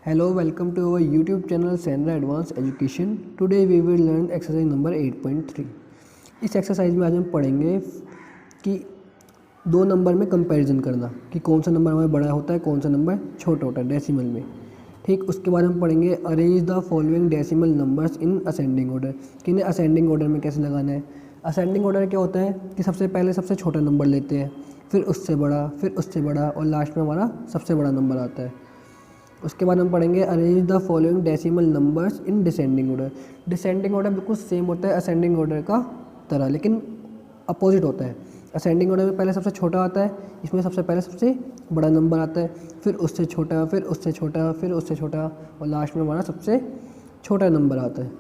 Hello, welcome to our YouTube channel Sandra Advanced Education. Today we will learn exercise number 8.3. इस exercise में आज हम पढ़ेंगे कि दो नंबर में कंपैरिजन करना कि कौन सा नंबर हमारा बड़ा होता है, कौन सा नंबर छोटा होता है डेसिमल में। ठीक, उसके बाद हम पढ़ेंगे arrange the following decimal numbers in ascending order कि इन्हें असेंडिंग ऑर्डर में कैसे लगाना है। असेंडिंग ऑर्डर क्या होता है कि सबसे पहले सबसे छोटा नंबर लेते हैं, फिर उससे बड़ा, फिर उससे बड़ा और लास्ट में हमारा सबसे बड़ा नंबर आता है। उसके बाद हम पढ़ेंगे arrange the following decimal numbers in descending order. Descending order बिल्कुल सेम होता है असेंडिंग ऑर्डर का तरह, लेकिन अपोजिट होता है। असेंडिंग ऑर्डर में पहले सबसे छोटा आता है, इसमें सबसे पहले सबसे बड़ा नंबर आता है, फिर उससे छोटा, फिर उससे छोटा, फिर उससे छोटा और लास्ट में हमारा सबसे छोटा नंबर आता है।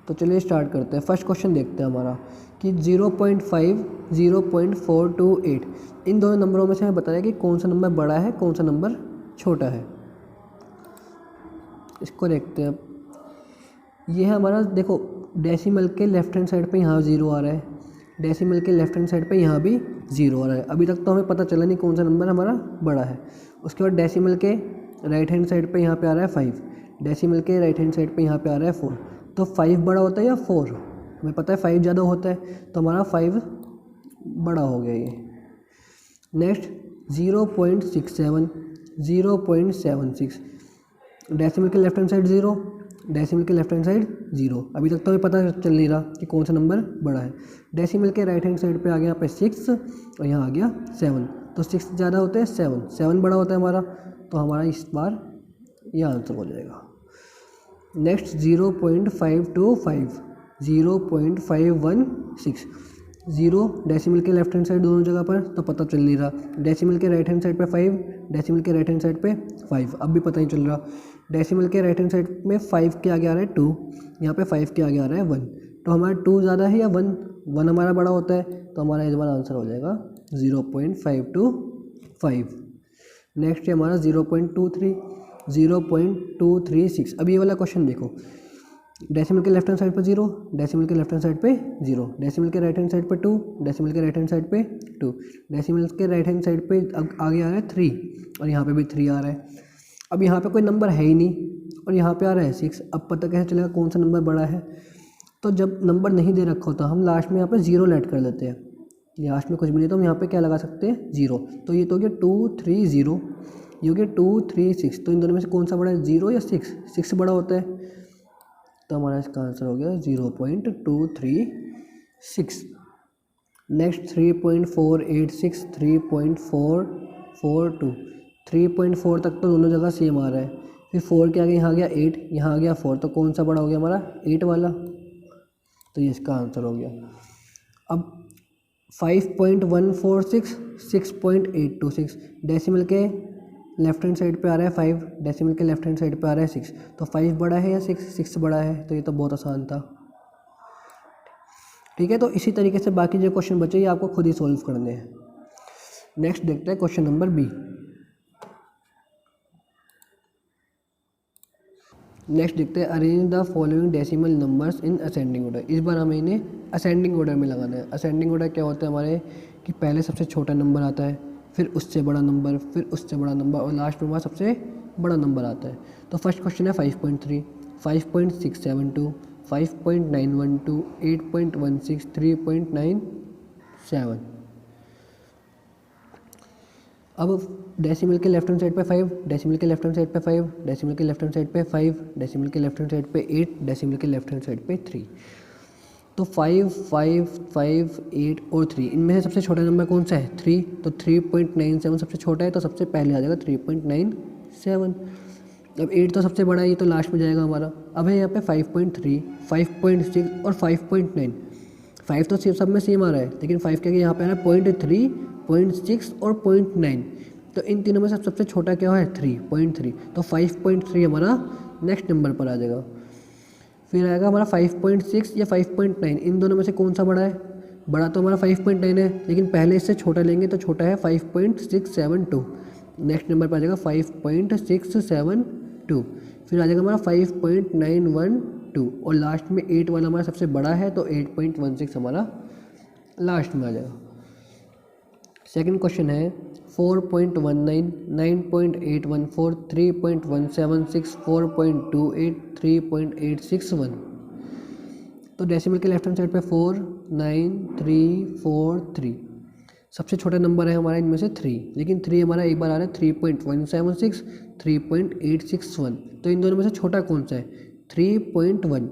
तो चलिए स्टार्ट करते हैं। फर्स्ट क्वेश्चन देखते हैं हमारा कि 0.5, 0.428 इन दोनों नंबरों में से हमें बताया कि कौन सा नंबर बड़ा है, कौन सा नंबर छोटा है। इसको देखते हैं। ये है हमारा, देखो डेसिमल के लेफ्ट हैंड साइड पे यहाँ 0 आ रहा है, डेसिमल के लेफ्ट हैंड साइड पे यहाँ भी 0 आ रहा है। अभी तक तो हमें पता चला नहीं कौन सा नंबर हमारा बड़ा है। उसके बाद डेसिमल के राइट हैंड साइड पे यहाँ पे आ रहा है 5, डेसिमल के राइट हैंड साइड पे यहाँ पे आ रहा है 4। तो 5 बड़ा होता है या 4? हमें पता है 5 ज़्यादा होता है, तो हमारा 5 बड़ा हो गया ये। नेक्स्ट 0.67, 0.76 डेसिमल के लेफ्ट हैंड साइड 0, डेसिमल के लेफ्ट हैंड साइड 0। अभी तक तो हमें पता चल नहीं रहा कि कौन सा नंबर बड़ा है। डेसिमल के राइट हैंड साइड पे आ गया यहाँ पे 6 और यहाँ आ गया 7। तो 6 ज़्यादा होता है, 7 बड़ा होता है हमारा, तो हमारा इस बार यह आंसर हो जाएगा। नेक्स्ट 0.525, 0.516 0 डेसिमल के लेफ्ट हैंड साइड दोनों जगह पर, तो पता चल नहीं रहा। डेसिमल के राइट हैंड साइड पे 5, डेसिमल के राइट हैंड साइड पे 5, अब भी पता नहीं चल रहा। डेसिमल के राइट हैंड साइड में 5 के आगे आ रहा है 2, यहाँ पे 5 के आगे आ रहा है 1। तो हमारा 2 ज़्यादा है या 1 हमारा बड़ा होता है, तो हमारा इस बार आंसर हो जाएगा 0.525। नेक्स्ट है हमारा 0.23, 0.236। अब ये वाला क्वेश्चन देखो, डेसिमल के लेफ्ट हैंड साइड पे 0, डेसिमल के लेफ्ट हैंड साइड पे 0, डेसिमल के राइट हैंड साइड पे 2, डेसिमल के राइट हैंड साइड पे 2, डेसिमल के राइट हैंड साइड पे आगे आ रहा है 3 और यहाँ पे भी 3 आ रहा है। अब यहाँ पे कोई नंबर है ही नहीं और यहाँ पे आ रहा है 6। अब पता कैसे चलेगा कौन सा नंबर बड़ा है? तो जब नंबर नहीं दे रखा होता हम लास्ट में यहाँ पे 0 ऐड कर लेते हैं। लास्ट में कुछ भी नहीं तो हम यहाँ पे क्या लगा सकते हैं? 0। तो ये तो हो गया 230, ये हो गया 236। तो इन दोनों में से कौन सा बड़ा है, 0 या 6? 6 बड़ा होता है, तो हमारा इसका आंसर हो गया 0.236। नेक्स्ट 3.486, 3.442, 3.4 तक तो दोनों जगह सेम आ रहा है। फिर 4 के आगे यहाँ आ गया 8, यहाँ आ गया 4, तो कौन सा बड़ा हो गया हमारा? 8 वाला, तो ये इसका आंसर हो गया। अब 5.146, 6.826 डेसिमल के लेफ्ट हैंड साइड पे आ रहा है 5, डेसिमल के लेफ्ट हैंड साइड पे आ रहा है 6। तो 5 बड़ा है या 6 बड़ा है? तो ये तो बहुत आसान था। ठीक है, तो इसी तरीके से बाकी जो क्वेश्चन बचे ये आपको खुद ही सॉल्व करने हैं। नेक्स्ट देखते हैं क्वेश्चन नंबर बी। नेक्स्ट देखते हैं arrange the following decimal numbers in ascending order. इस बार हमें इन्हें असेंडिंग ऑर्डर में लगाना है। असेंडिंग ऑर्डर क्या होता है हमारे कि पहले सबसे छोटा नंबर आता है, फिर उससे बड़ा नंबर, फिर उससे बड़ा नंबर और लास्ट में हमारा सबसे बड़ा नंबर आता है। तो फर्स्ट क्वेश्चन है 5.3, 5.672, 5.912, 8.16, 3.97। अब डेसिमल के लेफ्ट हैंड साइड पे 5, डेसिमल के लेफ्ट हैंड साइड पे 5, डेसिमल के लेफ्ट हैंड साइड पे 5, डेसिमल के लेफ्ट हैंड साइड पे 8, डेसिमल के लेफ्ट हैंड साइड पे 3। तो 5, 5, 5, 8 और 3 इनमें से सबसे छोटा नंबर कौन सा है? 3। तो 3.97 सबसे छोटा है, तो सबसे पहले आ जाएगा 3.97। अब 8 तो सबसे बड़ा है, ये तो लास्ट में जाएगा हमारा। अब है यहाँ पे 5.3, 5.6 और 5.9। 5 तो सब में सेम आ रहा है, लेकिन 5 के आगे यहाँ पे आ रहा है 0.3, 0.6 और 0.9। तो इन तीनों में से सबसे छोटा क्या है? 3.3। तो 5.3 हमारा नेक्स्ट नंबर पर आ जाएगा। फिर आएगा हमारा 5.6 या 5.9, इन दोनों में से कौन सा बड़ा है? बड़ा तो हमारा 5.9 है, लेकिन पहले इससे छोटा लेंगे तो छोटा है 5.672। नेक्स्ट नंबर पर आ जाएगा 5.672। फिर आ जाएगा हमारा 5.912 और लास्ट में 8 वाला हमारा सबसे बड़ा है, तो 8.16 हमारा लास्ट में आ जाएगा। सेकंड क्वेश्चन है 4.19, 9.814, 3.176, 4.28, 3.861। तो डेसिमल के लेफ्ट हैंड साइड पे 4, 9, 3, 4, 3। सबसे छोटा नंबर है हमारा इनमें से 3, लेकिन 3 हमारा एक बार आ रहा है 3.176, 3.861। तो इन दोनों में से छोटा कौन सा है? 3.1।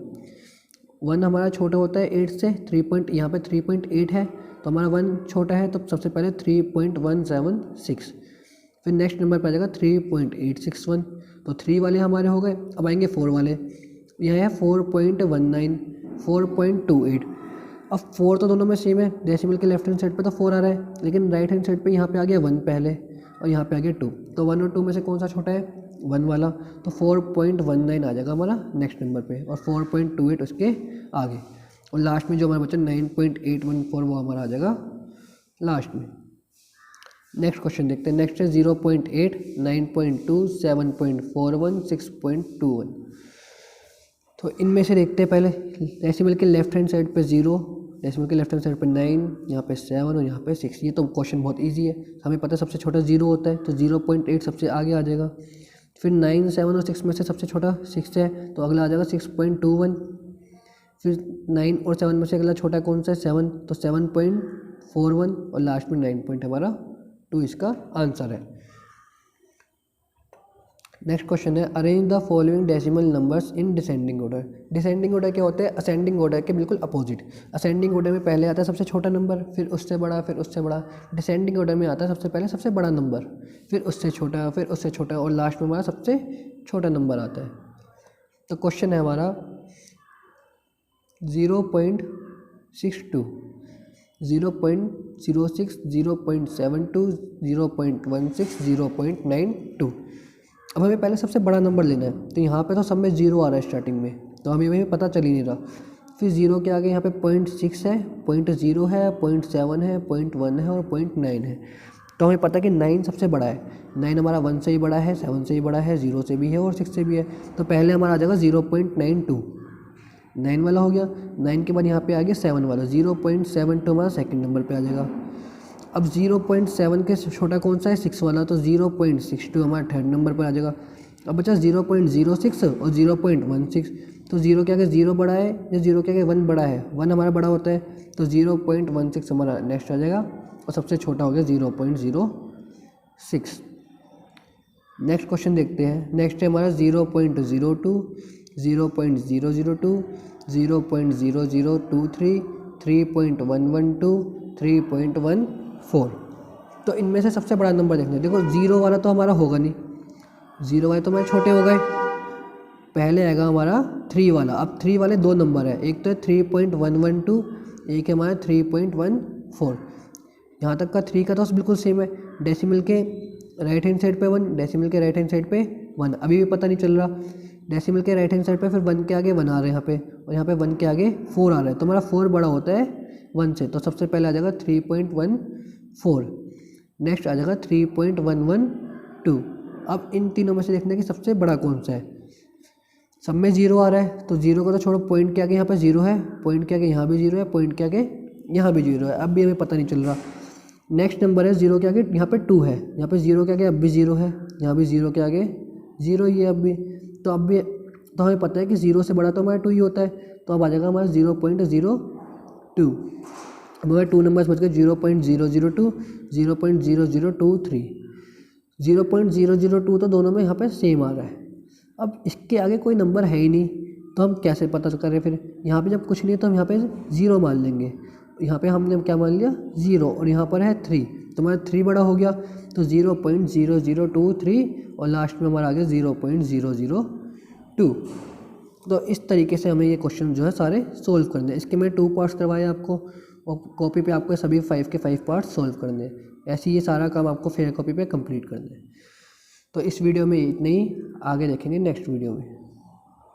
1 हमारा छोटा होता है 8 से, 3 यहाँ पे 3.8 है तो हमारा 1 छोटा है, तो सबसे पहले 3.176। फिर नेक्स्ट नंबर पर आ जाएगा 3.861। तो 3 वाले हमारे हो गए। अब आएंगे 4 वाले। यह है 4.19, 4.28। अब 4 तो दोनों में सेम है, डेसिमल के लेफ्ट हैंड साइड पे तो 4 आ रहा है, लेकिन राइट हैंड साइड पे यहाँ पे आ गया 1 पहले और यहाँ पे आ गया 2। तो 1 और 2 में से कौन सा छोटा है? 1 वाला। तो 4.19 आ जाएगा हमारा नेक्स्ट नंबर पे, और 4.28 उसके आगे, और लास्ट में जो हमारा बचा 9.814 वो हमारा आ जाएगा लास्ट में। नेक्स्ट क्वेश्चन देखते हैं। नेक्स्ट है 0.8, 9.2, 7.41, 6.21। तो इनमें से देखते हैं पहले डेसिमल के लेफ्ट हैंड साइड पे 0, डेसिमल के लेफ्ट हैंड साइड पे 9, यहाँ पे 7 और यहाँ पे 6। ये तो क्वेश्चन बहुत इजी है, हमें पता है सबसे छोटा 0 होता है, तो 0.8 सबसे आगे आ जाएगा। फिर 9, 7 और 6 में से सबसे छोटा 6 है, तो अगला आ जाएगा 6.21। फिर 9 और 7 में से अगला छोटा कौन सा है? 7, तो 7.41, और लास्ट में 9 पॉइंट हमारा 2 इसका आंसर है। नेक्स्ट क्वेश्चन है arrange the following decimal numbers in descending order. Descending order क्या होता है? असेंडिंग ऑर्डर के बिल्कुल अपोजिट। असेंडिंग ऑर्डर में पहले आता है सबसे छोटा नंबर, फिर उससे बड़ा, फिर उससे बड़ा। डिसेंडिंग ऑर्डर में आता है सबसे पहले सबसे बड़ा नंबर, फिर उससे छोटा, फिर उससे छोटा, और लास्ट में हमारा सबसे छोटा नंबर आता है। तो क्वेश्चन है हमारा 0.62, 0.06, 0.72, 0.16, 0.92। अब हमें पहले सबसे बड़ा नंबर लेना है, तो यहाँ पे तो सब में 0 आ रहा है स्टार्टिंग में, तो हमें पता चल ही नहीं रहा। फिर 0 के आगे यहाँ पे 0.6 है, 0.0 है, 0.7 है, 0.1 है और 0.9 है। तो हमें पता है कि 9 सबसे बड़ा है। 9 हमारा 1 से ही बड़ा है, 7 से ही बड़ा है, 0 से भी है और 6 से भी है। तो पहले हमारा आ जाएगा 0.92, 9 वाला हो गया। 9 के बाद यहाँ पे आ गया 7 वाला, 0.72 हमारा सेकंड नंबर पे आ जाएगा। अब 0.7 के छोटा कौन सा है? 6 वाला, तो 0.62 हमारा थर्ड नंबर पर आ जाएगा। अब बचा 0.06 और 0.16। तो 0 के आगे 0 बड़ा है या 0 के आगे 1 बड़ा है? 1 हमारा बड़ा होता है, तो 0.16 हमारा नेक्स्ट आ जाएगा, और सबसे छोटा हो गया 0.06। नेक्स्ट क्वेश्चन देखते हैं। नेक्स्ट है हमारा 0.02, 0.002, 0.0023, 3.112, 3.14। तो इनमें से सबसे बड़ा नंबर देखना है। देखो 0 वाला तो हमारा होगा नहीं, 0 वाले तो हमारे छोटे हो गए। पहले आएगा हमारा 3 वाला। अब 3 वाले 2 नंबर है, एक तो है 3.112, एक है हमारा 3.14। यहाँ तक का 3 का तो बिल्कुल सेम है। डेसिमल के राइट हैंड साइड पे 1, डेसिमल के राइट हैंड साइड पे 1। अभी भी पता नहीं चल रहा। डेसिमल के राइट हैंड साइड पे फिर 1 के आगे 1 आ रहे हैं यहाँ पे, और यहाँ पे 1 के आगे 4 आ रहा है। तो हमारा 4 बड़ा होता है 1 से, तो सबसे पहले आ जाएगा 3.14। नेक्स्ट आ जाएगा 3.112। अब इन तीनों में से देखना है कि सबसे बड़ा कौन सा है। सब में 0 आ रहा है, तो 0 को तो छोड़ो, पॉइंट के आगे यहाँ पे 0 है, पॉइंट के आगे यहाँ भी 0 है, पॉइंट के आगे यहाँ भी 0 है। अब भी हमें पता नहीं चल रहा। नेक्स्ट नंबर है 0 के आगे यहाँ पे 2 है, यहाँ पे 0 के आगे अब भी 0 है, यहाँ भी 0 के आगे 0 ही है अब भी। तो अब भी तो हमें पता है कि 0 से बड़ा तो हमारा 2 ही होता है, तो अब आ जाएगा हमारा 0.02। अब हमारे 2 नंबर्स बच गए 0.002, 0.0023। 0.002 तो दोनों में यहाँ पे सेम आ रहा है। अब इसके आगे कोई नंबर है ही नहीं, तो हम कैसे पता करें? फिर यहाँ पे जब कुछ नहीं है तो हम यहाँ पे 0 मान लेंगे। यहाँ पे हमने क्या मान लिया? 0, और यहाँ पर है 3, तो हमारा 3 बड़ा हो गया, तो 0.0023, और लास्ट में हमारा आ गया 0.002। तो इस तरीके से हमें ये क्वेश्चन जो है सारे सोल्व करने हैं। इसके मैं 2 पार्ट्स करवाए आपको, और कॉपी पे आपको सभी 5 के 5 पार्ट्स सोल्व करने हैं। ऐसे ये सारा काम आपको फेयर कॉपी पे कंप्लीट करना है। तो इस वीडियो में इतना ही, आगे देखेंगे नेक्स्ट वीडियो में।